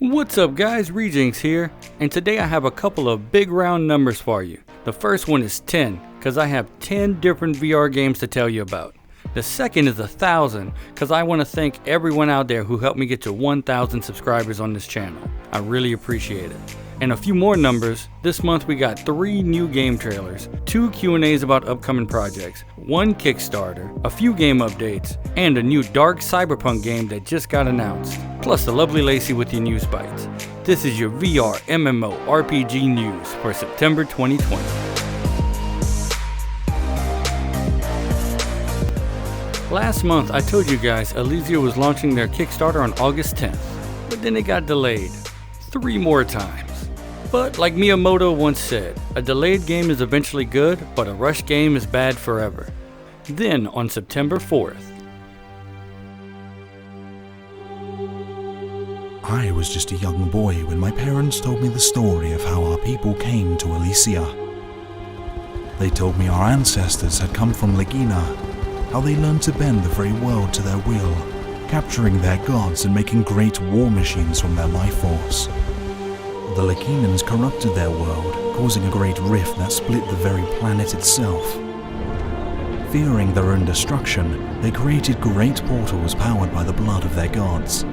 What's up guys, Rejinx here, and today I have a couple of big round numbers for you. The first one is 10, because I have 10 different VR games to tell you about. The second is 1,000, because I want to thank everyone out there who helped me get to 1,000 subscribers on this channel. I really appreciate it. And a few more numbers. This month we got 3 new game trailers, 2 Q&As about upcoming projects, 1 Kickstarter, a few game updates, and a new Dark Cyberpunk game that just got announced. Plus the lovely Lacey with your news bites. This is your VR MMORPG news for September 2020. Last month I told you guys Elysia was launching their Kickstarter on August 10th, but then it got delayed 3 more times. But like Miyamoto once said, a delayed game is eventually good, but a rushed game is bad forever. Then on September 4th. I was just a young boy when my parents told me the story of how our people came to Elysia. They told me our ancestors had come from Legina, how they learned to bend the very world to their will, capturing their gods and making great war machines from their life force. The Leginans corrupted their world, causing a great rift that split the very planet itself. Fearing their own destruction, they created great portals powered by the blood of their gods.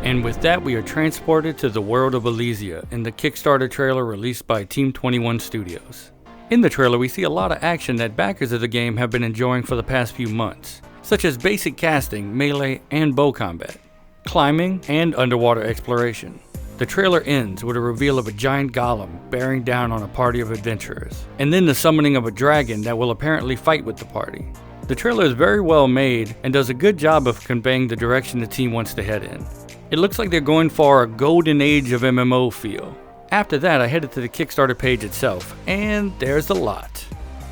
And with that, we are transported to the world of Elysia in the Kickstarter trailer released by Team 21 Studios. In the trailer, we see a lot of action that backers of the game have been enjoying for the past few months, such as basic casting, melee, and bow combat, climbing, and underwater exploration. The trailer ends with a reveal of a giant golem bearing down on a party of adventurers, and then the summoning of a dragon that will apparently fight with the party. The trailer is very well made and does a good job of conveying the direction the team wants to head in. It looks like they're going for a golden age of MMO feel. After that, I headed to the Kickstarter page itself, and there's a lot.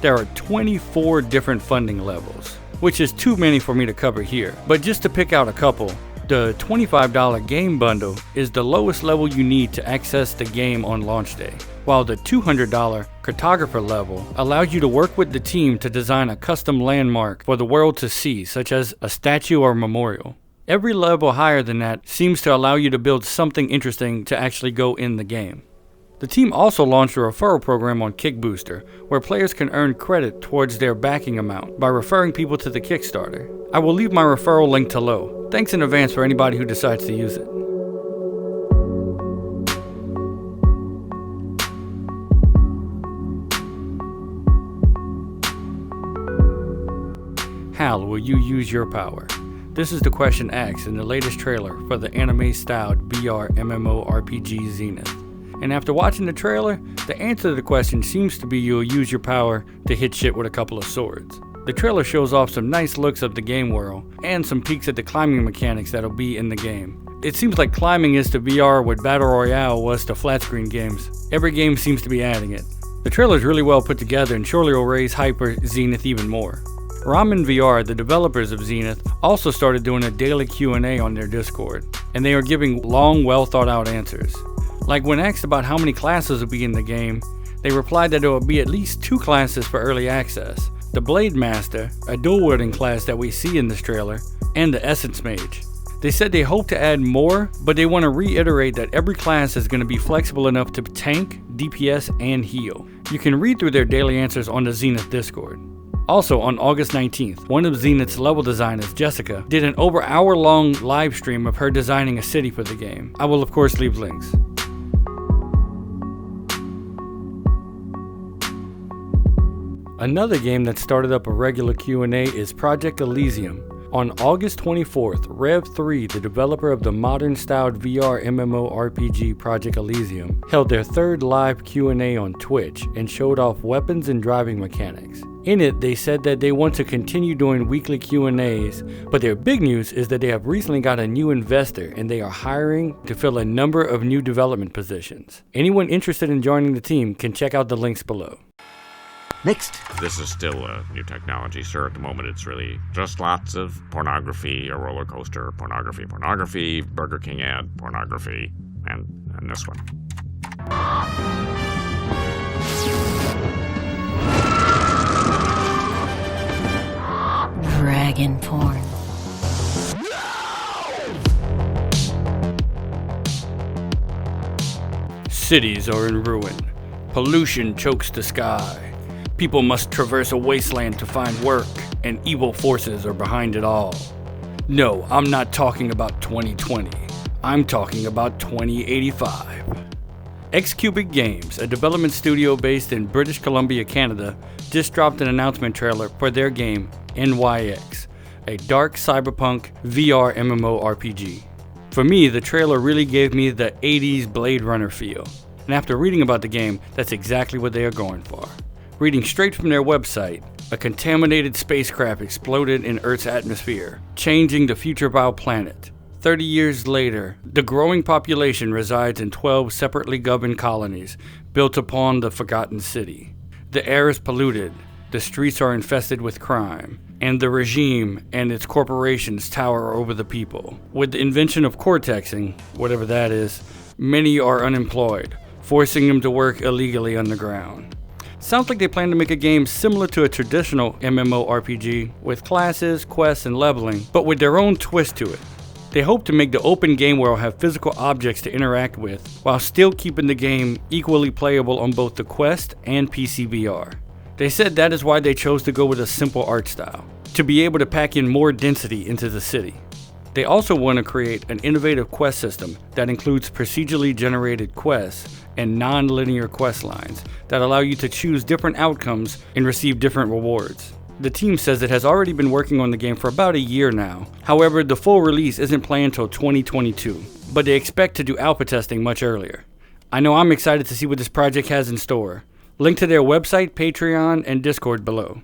There are 24 different funding levels, which is too many for me to cover here, but just to pick out a couple, the $25 game bundle is the lowest level you need to access the game on launch day, while the $200 cartographer level allows you to work with the team to design a custom landmark for the world to see, such as a statue or memorial. Every level higher than that seems to allow you to build something interesting to actually go in the game. The team also launched a referral program on Kickbooster, where players can earn credit towards their backing amount by referring people to the Kickstarter. I will leave my referral link below. Thanks in advance for anybody who decides to use it. How will you use your power? This is the question asked in the latest trailer for the anime-styled VR MMORPG Zenith. And after watching the trailer, the answer to the question seems to be you'll use your power to hit shit with a couple of swords. The trailer shows off some nice looks of the game world, and some peeks at the climbing mechanics that'll be in the game. It seems like climbing is to VR what Battle Royale was to flat screen games. Every game seems to be adding it. The trailer is really well put together and surely will raise hype for Zenith even more. VRMMO VR, the developers of Zenith, also started doing a daily Q&A on their Discord, and they are giving long, well thought out answers. Like when asked about how many classes will be in the game, they replied that there will be at least 2 classes for early access. The Blade Master, a dual-wielding class that we see in this trailer, and the Essence Mage. They said they hope to add more, but they want to reiterate that every class is going to be flexible enough to tank, DPS, and heal. You can read through their daily answers on the Zenith Discord. Also, on August 19th, one of Zenith's level designers, Jessica, did an over hour-long live stream of her designing a city for the game. I will of course leave links. Another game that started up a regular Q&A is Project Elysium. On August 24th, Rev3, the developer of the modern-styled VR MMORPG Project Elysium, held their 3rd live Q&A on Twitch and showed off weapons and driving mechanics. In it, they said that they want to continue doing weekly Q&As, but their big news is that they have recently got a new investor and they are hiring to fill a number of new development positions. Anyone interested in joining the team can check out the links below. Next. This is still a new technology, sir. At the moment, it's really just lots of pornography, a roller coaster, pornography, Burger King ad, pornography, and this one. Dragon porn. Cities are in ruin. Pollution chokes the sky. People must traverse a wasteland to find work, and evil forces are behind it all. No, I'm not talking about 2020. I'm talking about 2085. Xcubic Games, a development studio based in British Columbia, Canada, just dropped an announcement trailer for their game NYX, a Dark Cyberpunk VR MMORPG. For me, the trailer really gave me the 80s Blade Runner feel, and after reading about the game, that's exactly what they are going for. Reading straight from their website, a contaminated spacecraft exploded in Earth's atmosphere, changing the future of our planet. 30 years later, the growing population resides in 12 separately governed colonies built upon the Forgotten City. The air is polluted, the streets are infested with crime, and the regime and its corporations tower over the people. With the invention of cortexing, whatever that is, many are unemployed, forcing them to work illegally underground. Sounds like they plan to make a game similar to a traditional MMORPG with classes, quests, and leveling, but with their own twist to it. They hope to make the open game world have physical objects to interact with, while still keeping the game equally playable on both the Quest and PC VR. They said that is why they chose to go with a simple art style, to be able to pack in more density into the city. They also want to create an innovative quest system that includes procedurally generated quests and non-linear quest lines that allow you to choose different outcomes and receive different rewards. The team says it has already been working on the game for about a year now. However, the full release isn't planned until 2022, but they expect to do alpha testing much earlier. I know I'm excited to see what this project has in store. Link to their website, Patreon, and Discord below.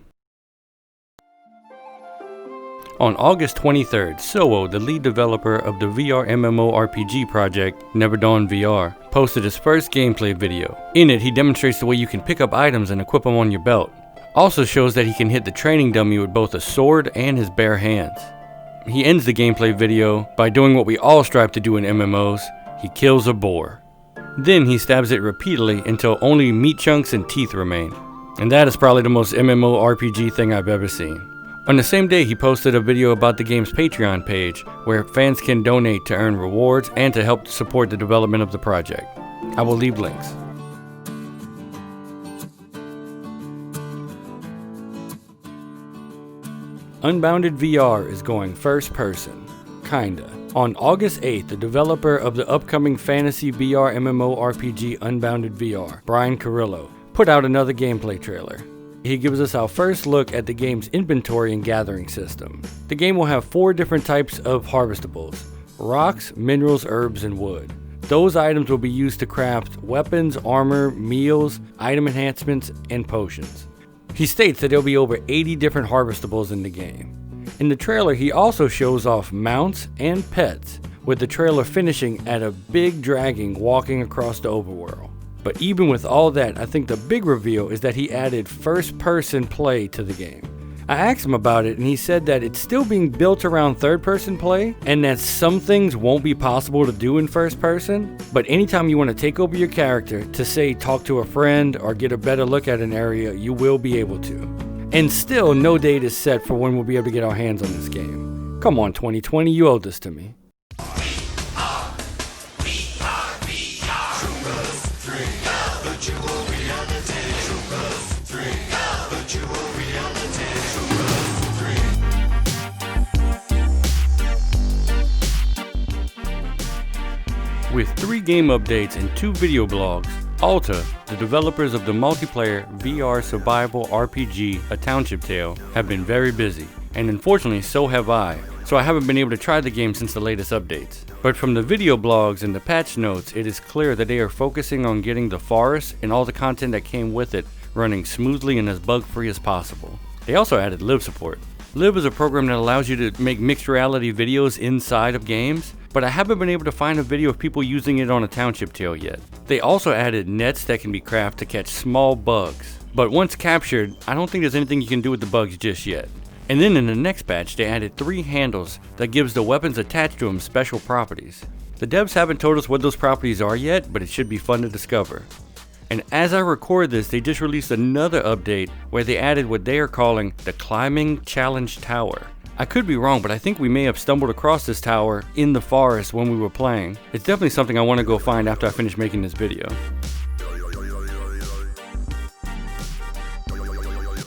On August 23rd, Soho, the lead developer of the VR MMORPG project Never Dawn VR, posted his first gameplay video. In it, he demonstrates the way you can pick up items and equip them on your belt. Also shows that he can hit the training dummy with both a sword and his bare hands. He ends the gameplay video by doing what we all strive to do in MMOs, he kills a boar. Then he stabs it repeatedly until only meat chunks and teeth remain. And that is probably the most MMORPG thing I've ever seen. On the same day, he posted a video about the game's Patreon page, where fans can donate to earn rewards and to help support the development of the project. I will leave links. UnBounded VR is going first person. Kinda. On August 8th, the developer of the upcoming fantasy VR MMORPG UnBounded VR, Brian Carrillo, put out another gameplay trailer. He gives us our first look at the game's inventory and gathering system. The game will have 4 different types of harvestables: rocks, minerals, herbs, and wood. Those items will be used to craft weapons, armor, meals, item enhancements, and potions. He states that there will be over 80 different harvestables in the game. In the trailer, he also shows off mounts and pets, with the trailer finishing at a big dragon walking across the overworld. But even with all that, I think the big reveal is that he added first-person play to the game. I asked him about it, and he said that it's still being built around third-person play, and that some things won't be possible to do in first-person, but anytime you want to take over your character to, say, talk to a friend or get a better look at an area, you will be able to. And still, no date is set for when we'll be able to get our hands on this game. Come on, 2020, you owe this to me. With 3 game updates and 2 video blogs, Alta, the developers of the multiplayer VR survival RPG A Township Tale, have been very busy, and unfortunately so have I, so I haven't been able to try the game since the latest updates. But from the video blogs and the patch notes, it is clear that they are focusing on getting the forest and all the content that came with it running smoothly and as bug-free as possible. They also added Live support. Live is a program that allows you to make mixed reality videos inside of games, but I haven't been able to find a video of people using it on A Township Tale yet. They also added nets that can be crafted to catch small bugs, but once captured, I don't think there's anything you can do with the bugs just yet. And then in the next patch, they added 3 handles that gives the weapons attached to them special properties. The devs haven't told us what those properties are yet, but it should be fun to discover. And as I record this, they just released another update where they added what they are calling the Climbing Challenge Tower, I could be wrong, but I think we may have stumbled across this tower in the forest when we were playing. It's definitely something I want to go find after I finish making this video.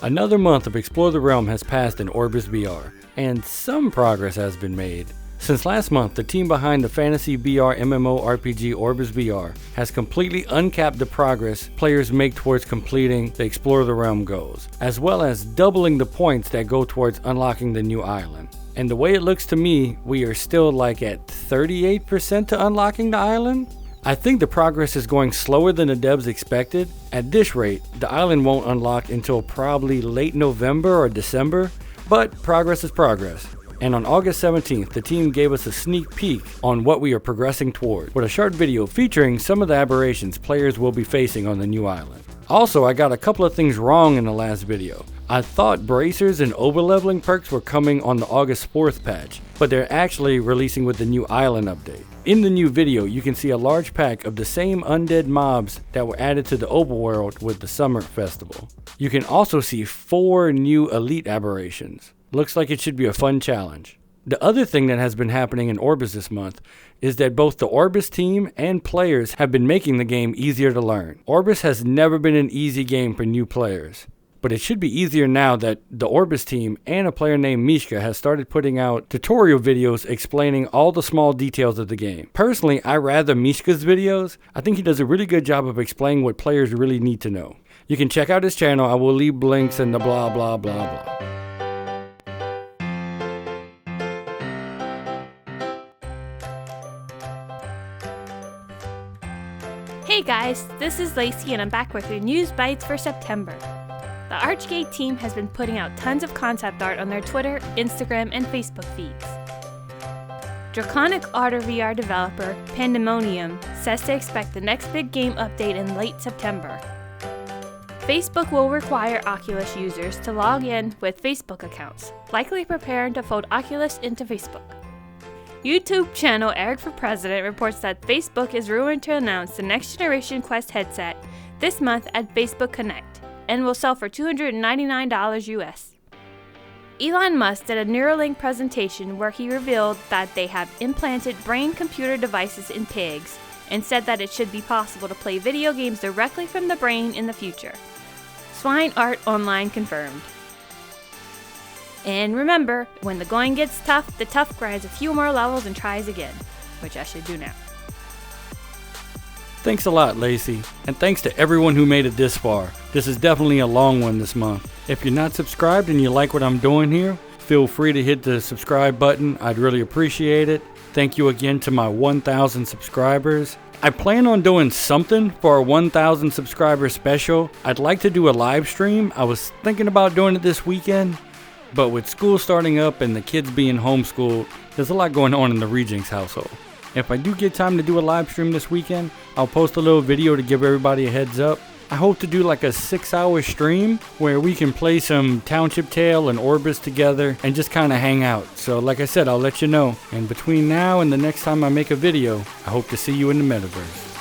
Another month of Explore the Realm has passed in OrbusVR, and some progress has been made. Since last month, the team behind the fantasy VR MMORPG OrbusVR has completely uncapped the progress players make towards completing the Explore the Realm goals, as well as doubling the points that go towards unlocking the new island. And the way it looks to me, we are still like at 38% to unlocking the island? I think the progress is going slower than the devs expected. At this rate, the island won't unlock until probably late November or December, but progress is progress. And on August 17th, the team gave us a sneak peek on what we are progressing toward, with a short video featuring some of the aberrations players will be facing on the new island. Also, I got a couple of things wrong in the last video. I thought bracers and overleveling perks were coming on the August 4th patch, but they're actually releasing with the new island update. In the new video, you can see a large pack of the same undead mobs that were added to the overworld with the summer festival. You can also see 4 new elite aberrations. Looks like it should be a fun challenge. The other thing that has been happening in Orbus this month is that both the Orbus team and players have been making the game easier to learn. Orbus has never been an easy game for new players, but it should be easier now that the Orbus team and a player named Mishka has started putting out tutorial videos explaining all the small details of the game. Personally, I rather Mishka's videos. I think he does a really good job of explaining what players really need to know. You can check out his channel. I will leave links in the blah blah blah blah. Hey guys, this is Lacey and I'm back with your news bites for September. The Archgate team has been putting out tons of concept art on their Twitter, Instagram, and Facebook feeds. Draconic Order VR developer Pandemonium says to expect the next big game update in late September. Facebook will require Oculus users to log in with Facebook accounts, likely preparing to fold Oculus into Facebook. YouTube channel Eric for President reports that Facebook is rumored to announce the next generation Quest headset this month at Facebook Connect and will sell for $299 US. Elon Musk did a Neuralink presentation where he revealed that they have implanted brain-computer devices in pigs and said that it should be possible to play video games directly from the brain in the future. Swine Art Online confirmed. And remember, when the going gets tough, the tough grinds a few more levels and tries again, which I should do now. Thanks a lot, Lacey, and thanks to everyone who made it this far. This is definitely a long one this month. If you're not subscribed and you like what I'm doing here, feel free to hit the subscribe button. I'd really appreciate it. Thank you again to my 1,000 subscribers. I plan on doing something for our 1,000 subscriber special. I'd like to do a live stream. I was thinking about doing it this weekend. But with school starting up and the kids being homeschooled, there's a lot going on in the Regenks household. If I do get time to do a live stream this weekend, I'll post a little video to give everybody a heads up. I hope to do like a 6-hour stream where we can play some Township Tale and Orbus together and just kind of hang out. So like I said, I'll let you know. And between now and the next time I make a video, I hope to see you in the metaverse.